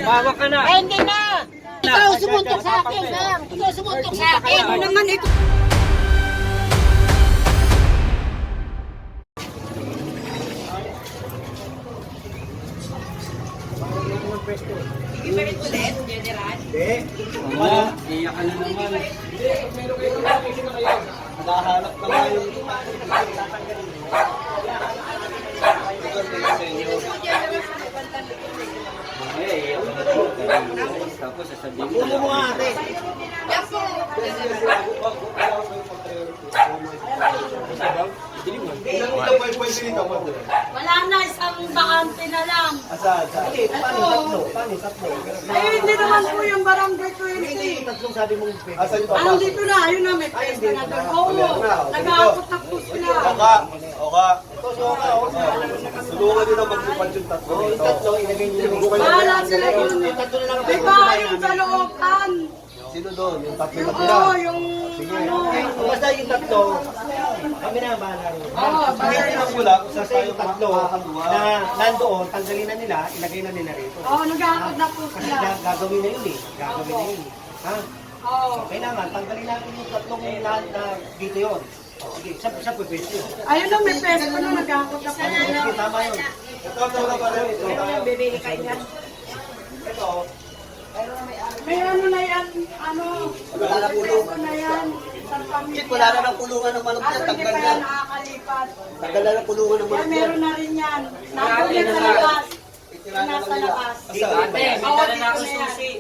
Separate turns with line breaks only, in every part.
Bawak ka na.
Ay, hindi na. Ikaw sumuntok sa akin, sir. Ikaw sumuntok sa akin.
Ano naman ito?
Ibalit ulit, General.
Iyak ka na naman. Nakahanap pa nga yung tapos sasabihin mo.
Ulo mo nga ate.
Wala na, isang bakante na lang.
Asa? Tatlo.
Ay, hindi naman po yung barangay 20.
Hindi, tatlong sabi mong pwede.
Asa ito?
Andito na, ayun na, may pesta na doon. Oo, nag-aakot na po sila.
Oka. Tulungan nyo na maglipad yung tatlo.
Yung tatlo, ilagay niyo yung
Bahala sila doon.
Yung tatlo na lang.
May bahay yung sa looban.
Sino doon? Yung tatlo na tira.
Oo, yung ano.
Basta yung tatlo, kami na ang bahala rin.
Oo,
Hindi na pula.
Basta yung tatlo na nandoon, tanggalin na nila, ilagay na nila rito.
Oo, nag-aakot na po
Kasi
sila.
gagawin na yun eh. Gagawin na yun eh. Ha?
Oo.
Kailangan, tanggalin natin yung tatlong lahat na dito yun. Sige, sa pwede yun.
Ayun na, may pesta na, nag-aakot na po sila.
Sige, tama yun.
Bibili kayo yan.
Ito,
May ano na yan, ano, pwesto na yan. Isang pamilya.
wala na ng pulungan ng manok
Ako hindi pa yan nakakalipat.
Tagal na ng pulungan ng
Kaya meron na rin yan. Nandun yan sa labas. Nasa labas.
Ate,
Oo, dito na yan.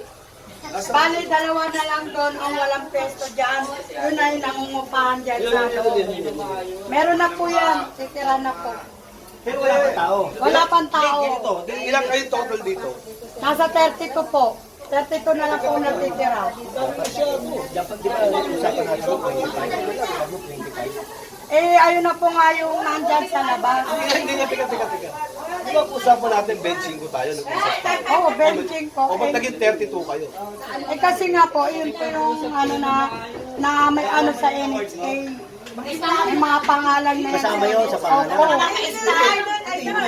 Bali, dalawa na lang doon ang walang pesto dyan. Yun ay nangungupahan dyan sa loob. Meron na po yan. Titira na po.
Pero wala pa tao.
Wala pang tao.
Ilang kayo total dito?
Nasa 32 po. 32 na lang po natitira.
Dapat di ba usapan natin yung 25?
Eh, ayun na po nga yung nandyan sa labas.
Hindi nga, teka. Di ba usapan natin benching ko tayo? Nag-usap tayo.
Oo, benching po.
O ba't naging 32 kayo?
Eh kasi nga po, yun po yung ano na may ano sa NHA. May mga pangalan na yan.
Kasama yun sa pangalan.
Opo.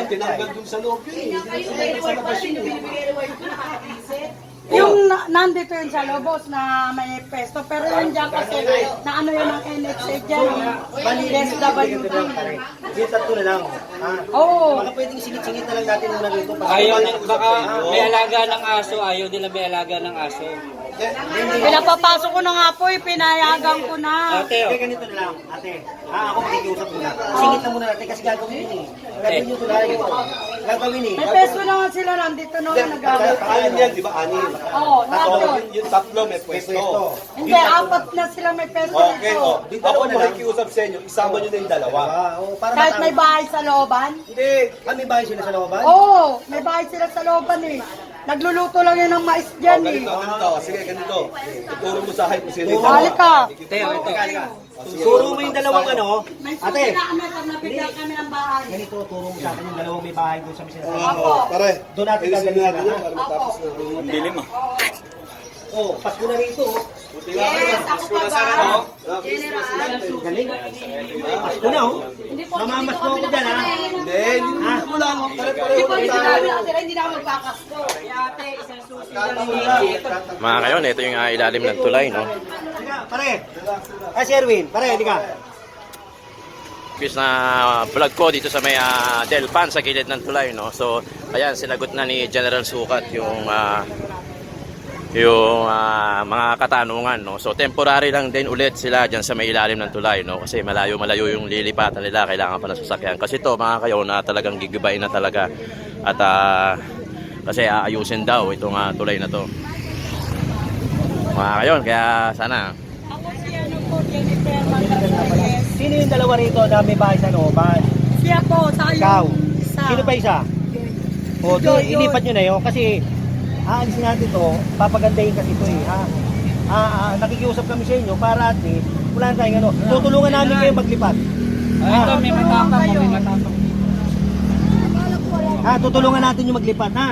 Tinanggal dun sa loob yun eh. Sa labas yun eh.
Yung nandito yun sa Lobos na may pesto. Pero yun dyan kasi na ano yun ang NHA dyan. SWD.
Yung tatlo na lang. Ha?
Oo.
Baka pwedeng singit-singit na lang natin muna rito.
Ayaw, baka may alaga ng aso, ayaw nila may alaga ng aso.
Pinapapasok ko na nga po, pinayagan ko na.
Ate,
Okay, ganito na lang. Ate, ako makikiusap muna. Singit na muna natin kasi gagawin yun eh. Gagawin yung tulad ito. Gagawin eh.
May pesto na nga sila nandito noon nag-aabot.
Anim yan, di ba? Anim.
Oo, tatlo.
Yung tatlo may pwesto.
Hindi, apat na sila may pesto
Okay,
dito.
Ako makikiusap sa inyo, isama nyo na yung dalawa.
Para
Kahit may bahay sa looban?
Hindi.
may bahay sila sa looban?
Oo, may bahay sila sa looban eh. Nagluluto lang yun ng mais dyan eh.
Ganito. Sige, ganito. Ituro mo sa akin kung sino yung
Halika.
Turo mo yung dalawang ano.
May
Ate,
susi na kami pag napigyan kami ng bahay.
ganito, turo mo sa akin yung dalawang may bahay doon sa Misinas.
Opo.
Pare,
Doon natin
ilisin
gagawin
natin
na.
yan para matapos na.
dilim ah.
Oh, Pasko na rito.
Yes, ako pa ba?
Galing. Pasko na oh. Mamamas mo ako dyan ha.
Hindi, hindi mo lang. Pare-pareho lang tayo.
Hindi na ako magpakasko.
Mga kayon, ito yung ilalim ng tulay, no?
Pare. Si Erwin, pare, hindi ka.
Bis na vlog ko dito sa may Delpan sa gilid ng tulay, no? So, ayan, sinagot na ni General Sukat yung mga katanungan, no? So, temporary lang din ulit sila dyan sa may ilalim ng tulay, no? Kasi malayo-malayo yung lilipatan nila, kailangan pa ng sasakyan. Kasi to mga kayo na talagang gigibayin na talaga. At kasi aayusin daw itong tulay na to. Mga kayon, kaya sana
Ako si ano po, Jennifer Mandares.
Sino yung dalawa rito na may bahay sa looban?
Siya po, sa
Ikaw.
yung isa.
Sino pa isa? O,
Yun.
ilipat nyo na yun kasi aalisin natin to, papagandahin kasi ito eh. Nakikiusap kami sa inyo para at least wala na tayong ano. Tutulungan namin kayo maglipat.
Ito, may matapang, may matapang.
Tutulungan natin yung maglipat ha.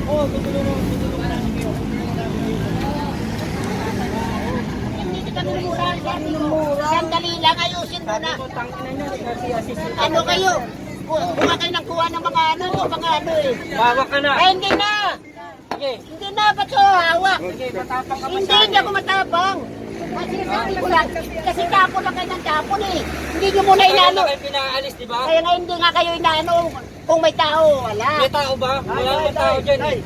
Oo, tutulungan namin kayo.
Sandali lang, ayusin mo na. Ano kayo? Buka kayo ng
gawa ng mga ano, eh.
Bawa ka na.
Ay, hindi na.
Sige.
Hindi na, ba't so hawak?
Sige, matapang ka
Hindi ako matapang. Kasi sabi ko lang, kasi tapon lang kayo ng tapon eh. Hindi nyo muna inaano.
Kayo pinaalis, di ba?
Kaya nga hindi nga kayo inaano kung may tao, wala.
May tao ba? Wala naman tao dyan eh.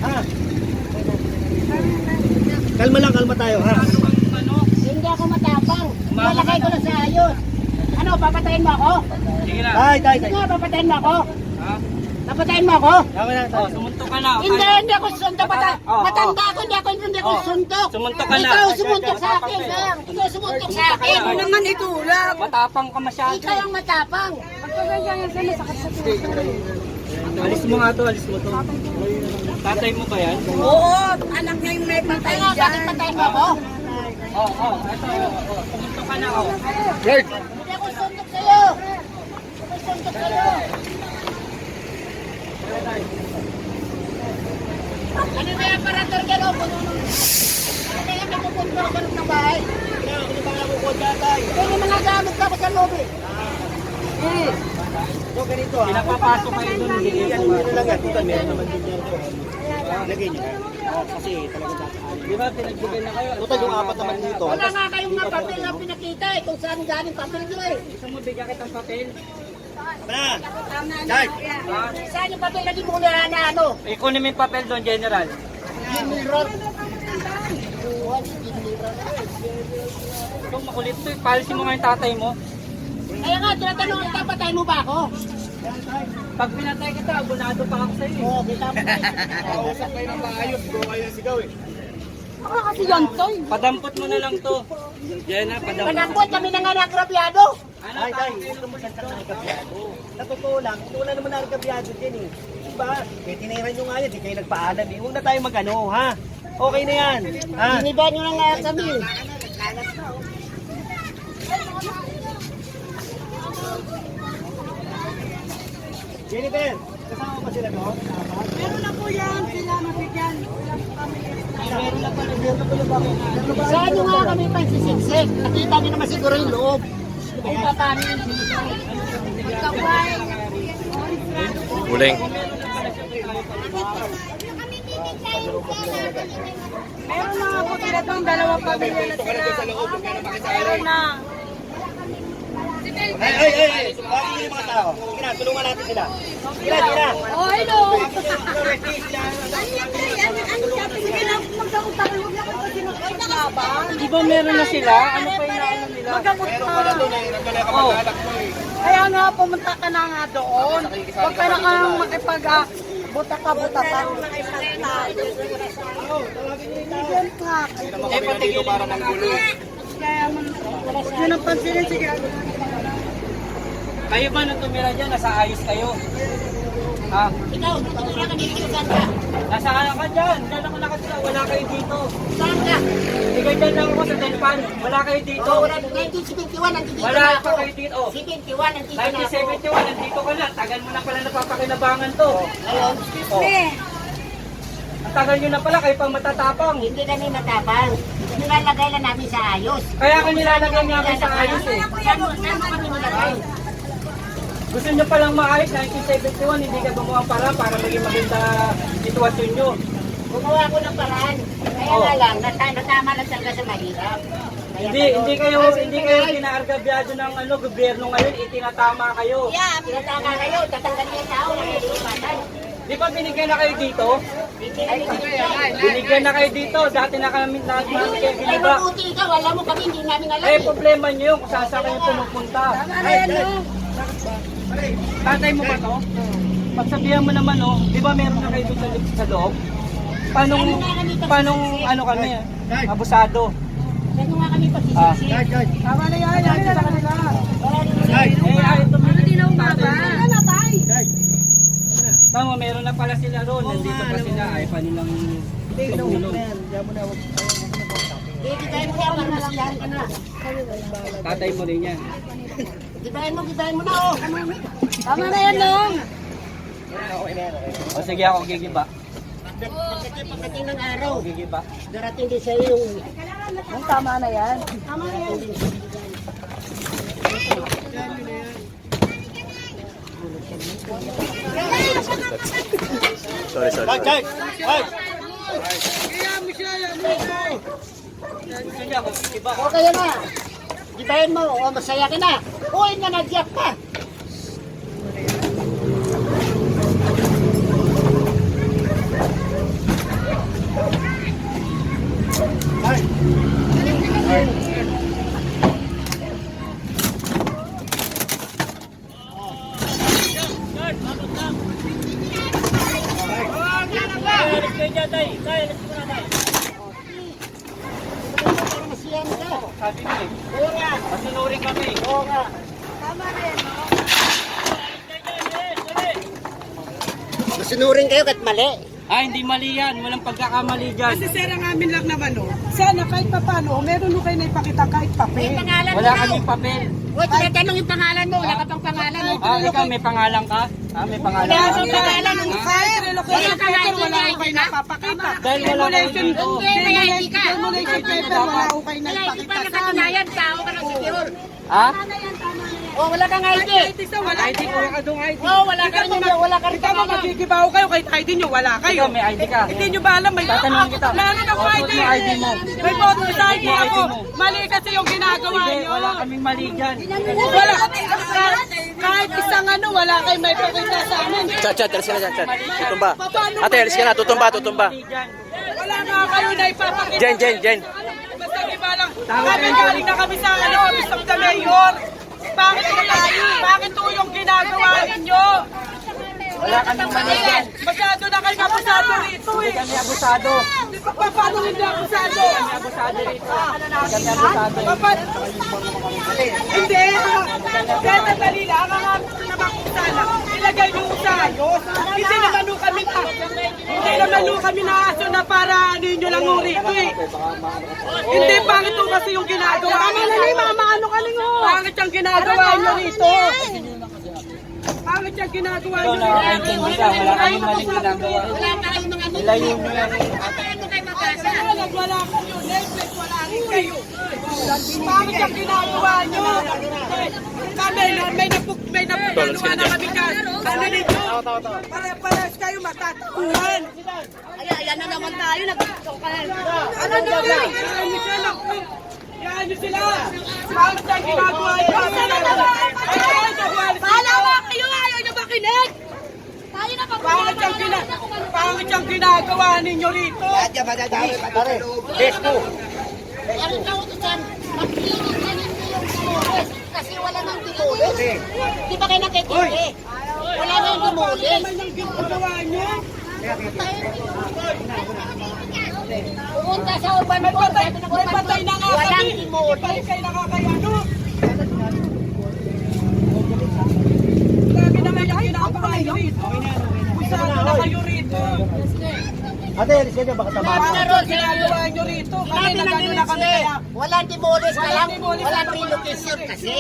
Ha? Kalma tayo, ha?
Hindi ako matapang. Malakay ko lang sa ayos. Ano, papatayin mo ako?
Sige na.
Tay.
Sige nga, papatayin mo ako?
Ha?
Papatayin mo ako?
Tama na,
Oh, sumuntok ka na.
Hindi ako suntok.
Oh,
Matanda ako, hindi ako
Oh.
suntok.
Sumuntok ka na.
Ikaw sumuntok sa akin, Sam. Ikaw sumuntok sa akin.
Ano naman itulak?
Matapang ka masyado.
Ikaw ang matapang.
Alis mo nga to, alis mo to. Tatay mo ba yan?
Oo, anak niya yung may patay
Kaya
dyan.
bakit patayin mo ako?
Oo, ito. Sumuntok ka na, oh.
Hindi ako suntok sa'yo. Hindi ako suntok sa'yo. Ano ba yung aparator ka, Robo? Ano yung napupunta ko ng bahay? Kaya yung mga gamit ka sa loob eh.
So, ganito, ha?
Pinapapasok kayo doon. Hindi
Yan, yun lang yan. Tutal, meron naman din yan. Lagay niyo. Kasi talaga tataanin.
Di ba, pinagbigay na kayo?
Total, yung apat naman dito.
Wala nga kayong mga papel na pinakita eh. Kung saan galing papel ko eh.
Gusto mo bigyan kitang papel?
Tama na.
Saan yung papel na di mo na ano?
Ikunin mo yung papel doon, General.
General.
Itong makulit to, policy mo nga yung tatay mo.
Kaya nga, tinatanong kita, patay mo ba ako?
Pag pinatay kita, abonado pa ako sa'yo.
Oo, kita mo.
Ako kasi yan, Toy.
Padampot mo na lang to. Jenna, padampot.
Panangkot kami na nga nagrabyado.
Ay, gusto mo siya sa nagkabyado. Sa totoo lang, wala naman nagkabyado din eh. Diba? Eh, tiniran nyo nga yan, di kayo nagpaalam eh. Huwag na tayo magano, ha? Okay na yan. Ha?
Siniba nyo na nga kami.
Jennifer, kasama ba sila doon?
Meron na po yan, sila mabigyan.
Saan nyo nga kami pagsisiksik? Nakita nyo naman siguro yung loob. Kung paano yung
Huling.
Meron na nga po sila itong dalawang pamilya na sila. Meron na.
Ay! Bakit yung mga tao? Sige na, tulungan natin sila. Sige na.
Oh, hello.
Di ba meron na sila? Ano pa yung ano nila?
Magamot na.
Oh,
Kaya nga pumunta ka na nga doon. Huwag ka na kang makipag buta ka. Bigyan ka.
eh patigilin mo na ako.
Huwag nyo nang pansinin. Sige.
Kayo ba nung tumira dyan, nasa ayos kayo? Ha?
Ikaw, tumira ka dito saan ka?
Nasa ano ka dyan? Dyan ako nakatira, wala kayo dito.
Saan ka?
Ikaw dyan lang ako sa Delpan, wala kayo dito.
Oh, 1971, nandito
Wala
na
pa
ako.
kayo dito. Oh.
71, nandito na ako.
1971, nandito ka na. Tagal mo na pala napapakinabangan to.
Ngayon,
Oh. Ang tagal nyo na pala, kayo pang matatapang.
hindi kami matapang. Nilalagay lang namin sa ayos.
Kaya ka nilalagay namin sa ayos eh.
Saan mo kami nilagay?
Gusto nyo palang maayos, 1971, hindi ka gumawa para maging maganda sitwasyon nyo.
Gumawa ko ng paraan. Kaya nga lang, natama lang talaga sa mahirap. Kaya
Hindi kayo kinaargabyado ng gobyerno ngayon, itinatama kayo.
Yeah, pinatama kayo, tatanggalin yung tao na may lupatan.
Di ba binigyan na kayo dito?
Hindi kami binigyan.
Binigyan na kayo dito, dati na kami kayo
Ay,
biniba.
mabuti ikaw, alam mo kami, hindi namin alam.
Eh, problema nyo yung kung saan kayo pumupunta. Tatay mo ba to? Pagsabihan mo naman, oh, di ba meron na kayo dito sa loob? Paano ano kami, abusado?
Saan nga kami pagsisisi?
Tama na yan. Yan na sa kanila.
Ayaw
Matinaw nga ba? Ano ba?
Tama, meron na pala sila roon. Nandito pa sila. Ay, pa nilang tumulong.
Gibayin mo kaya para masiyahan ka na.
Tatay mo rin yan.
Gibayin mo na, oh.
Tama na yan, Nong.
O sige, ako gigiba.
Pagdating ng araw,
Gigiba.
darating din sa'yo yung...
Ang tama na yan.
Tama na yan.
Sorry.
Charge!
Okay na. Gibahin mo, o masaya ka na. Uy, na nagyak pa. Masaya ka.
Sabi ko eh.
Oo nga.
Masunurin kami.
Oo nga. Masunurin kayo kahit mali.
Ah, hindi mali yan. Walang pagkakamali dyan.
Kasi sir, ang amin lang naman, sana kahit pa paano, meron kayo na ipakita kahit papel.
Pangalan
Wala kaming papel.
Uy, tinatanong yung pangalan mo. Wala ka pang pangalan.
Ah, ikaw may pangalan ka? Ah, may pangalan
Wala
ka?
kang pangalan.
Kahit relocation
Wala ka
paper,
ID
wala
na,
ko kayo napapakita.
Dahil wala kayo dito.
May ID ka.
Demolition paper, wala ko kayo
May ID pa
napapakita.
nakatunayan. Tao ka ng secure.
Ha?
Oh, wala kang ID.
Wala
ID ko yung adong ID.
Oh, wala ka rin. Wala ka rin
Ikaw mo magigibaw kayo kahit ID nyo, wala kayo.
Ikaw may ID ka.
Hindi nyo ba alam, may
Tatanungin kita.
meron ako
Photo
ID.
mo ID mo.
May photo sa ID
Mo ID
ako.
mo.
Mali kasi yung ginagawa
Hindi,
nyo.
wala kaming mali dyan.
Wala. Kahit isang wala kayo may pakita sa amin.
Chat, alis ka na dyan, chat. Tutumba. Ate, alis ka na, tutumba.
Wala nga kayo na ipapakita.
Jen.
Basta iba lang. Kami galing na kami sa Office of the Mayor. Bakit po yung ginagawa ninyo?
Wala kaming mali dyan.
Masyado na kayo abusado rito eh.
Kami abusado.
Paano hindi abusado?
Abusado rito. Kami abusado.
Hindi. Kaya sandali lang. Ang nga naman kung sana. Ilagay nyo sa ayos. Hindi naman nung kami na. Hindi naman nung kami na aso na para ano nyo lang rito eh. Hindi, pangit po kasi yung ginagawa. Tama na ni mama, ano ka rin oh. Pangit yung ginagawa nyo rito. Pangit yung ginagawa
Ikaw
nyo
na
rito.
kaintindi ka. Wala kaming maling ginagawa.
Wala ka rin mga
Ilayo nyo yan.
Ano kayo mabasa?
Wala kayo. Netflix, wala rin kayo. Pangit yung ginagawa nyo. Kami, may napagagawa na kami ka. Ano ninyo? Pare-pares kayo matatakuhan.
Ayan na naman tayo. Nagkakalan.
Ano nyo? Yan nyo sila. Pangit yung ginagawa nyo.
Palawa kayo! Ayaw nyo makinig! Tayo na
Pangit yung ginagawa ninyo rito.
Meron daw ito dyan. Maglinis na ninyo yung dumulis. Kasi wala nang dumulis. Di ba kayo nakikili? Wala nang dumulis.
May nang ginagawa nyo.
Pumunta sa urban
May
board.
patay na nga
Walang
kami.
dumulis.
Balik kayo nakakayano. Grabe naman yung ginagawa nyo rito. Pusado na kayo rito.
Ate, alis ka dyan. Baka tama
Pangit
ka.
yung ginagawa nyo rito. Kami nagano na kami kaya.
Walang dumulis ka lang.
demolis.
Walang relocation kasi.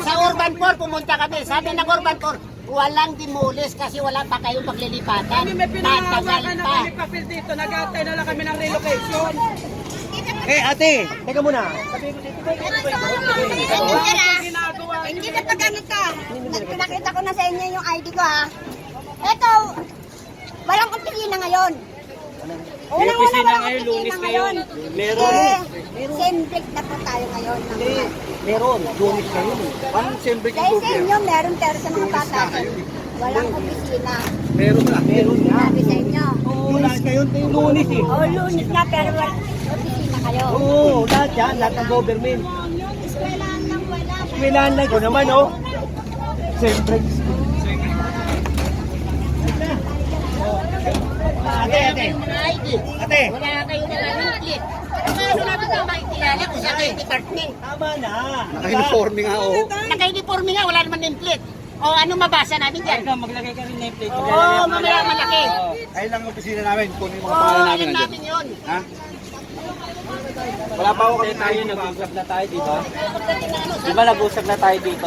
Sa urban board pumunta kami. Sabi ng urban board, walang demolis kasi wala pa kayong paglilipatan.
Kami may
Tatagal
pinangawakan na
pa.
kami papel dito. Nag-atay na lang kami ng relocation.
Eh, ate. Teka muna.
Ginagawa nyo.
Hindi na paggamit ka. Pinakita ko na sa inyo yung ID ko ha. Ito, walang opisina ngayon.
May opisina ngayon, Lunes ngayon. Meron.
Same break na po tayo ngayon.
Meron. Lumis kayo. Anong siyempre
Dahil sa inyo, meron pero sa mga bata. Walang opisina.
Meron nga.
Sabi sa inyo.
Lumis kayo. Lunis eh.
O, lunis na pero walang opisina kayo.
Oo, lahat yan. Lahat ng government.
Eskwelahan lang wala.
Kailangan na ko naman, oh. Siyempre. Ate. Ate.
Wala kayo na nalimplate. Kaya sinabi ko, makikilala ko sa kayo department.
Tama na.
Naka-uniforme nga, oo.
Naka-uniforme nga, wala naman nameplate. O ano mabasa namin dyan?
Ikaw, maglagay ka rin ng plate.
Oo, mamaya malaki.
Ayun lang ang opisina namin. Kunin yung mga
Oo,
pangalan namin
alam
nandiyan.
namin yun.
Ha? Wala pa ako
Kasi tayo, nag-usap na tayo dito. Di ba nag-usap na tayo dito?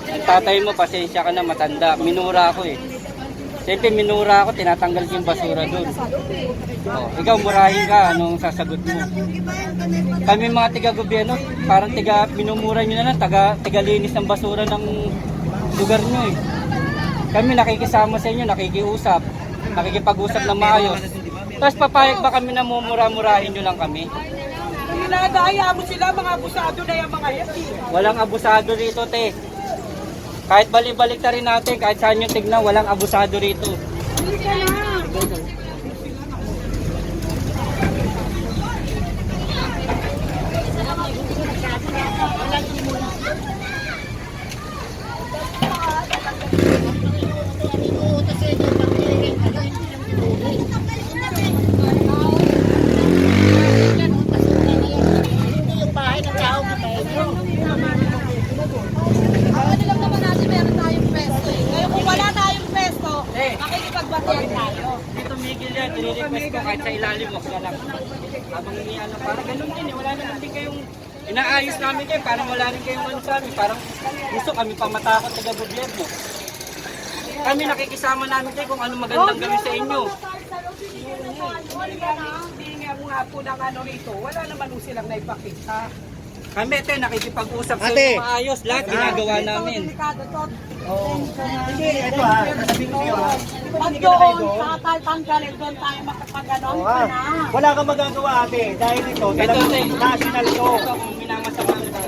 Yung tatay mo, pasensya ka na, matanda. Minura ako eh. Siyempre, minura ako, tinatanggal ko yung basura doon. Oh, ikaw, murahin ka, anong sasagot mo? Kami mga tiga-gobyerno, parang minumura nyo na lang, tiga-linis ng basura ng lugar nyo eh. Kami nakikisama sa inyo, nakikiusap, nakikipag-usap na maayos. Tapos papayag ba kami na mumura-murahin nyo lang kami?
Pinadaya mo sila, mga abusado na yung mga yan.
Walang abusado rito, te. Kahit balik-balik na rin natin, kahit saan nyo tignan, walang abusado rito.
Hindi yung bahay ng tao mo tayo. Ano lang naman natin meron tayong pwesto eh. Ngayon kung wala tayong pwesto, makikipagbatihan tayo.
Dito Miguel yan, tinirequest ko kahit sa ilalim mo ka lang. Habang iniano, parang ganun din eh, wala naman din kayong inaayos namin kayo, parang wala rin kayong ano sa amin, parang gusto kami pa matakot sa gobyerno. Kami nakikisama namin kayo kung ano magandang gawin sa inyo.
Hindi nga mga po ng ano rito, wala naman po silang naipakita.
Kami ito, nakikipag-usap sa
Ate.
inyo maayos, lahat ginagawa namin.
Hindi, ito ha, sasabihin ko sa'yo ha.
Pag doon, tatanggalin doon tayo makapag-ano.
Oo, ha. Wala kang magagawa ate, dahil ito,
Ito,
talagang
ate.
national to.
Ito, kung minamasama ka.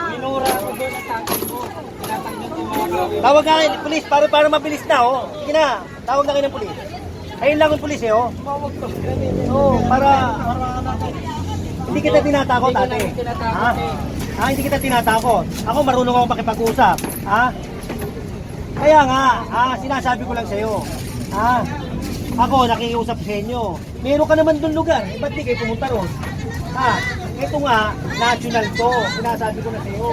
Minura ko doon ang sabi ko. Tinatanggal ko yung mga gawin.
Tawag nga kayo, pulis, para mabilis na oh. Sige na, tawag na kayo ng pulis. Ayun lang ang pulis eh oh. Oo, para hindi kita tinatakot ate. Ha? Ha, hindi kita tinatakot. Ako marunong ako makipag-usap. Ha? Kaya nga, sinasabi ko lang sa'yo. Ha? Ako, nakikiusap sa inyo. Meron ka naman doon lugar. Eh, ba't di kayo pumunta ron? Ha? Ito nga, national to. Sinasabi ko na sa'yo.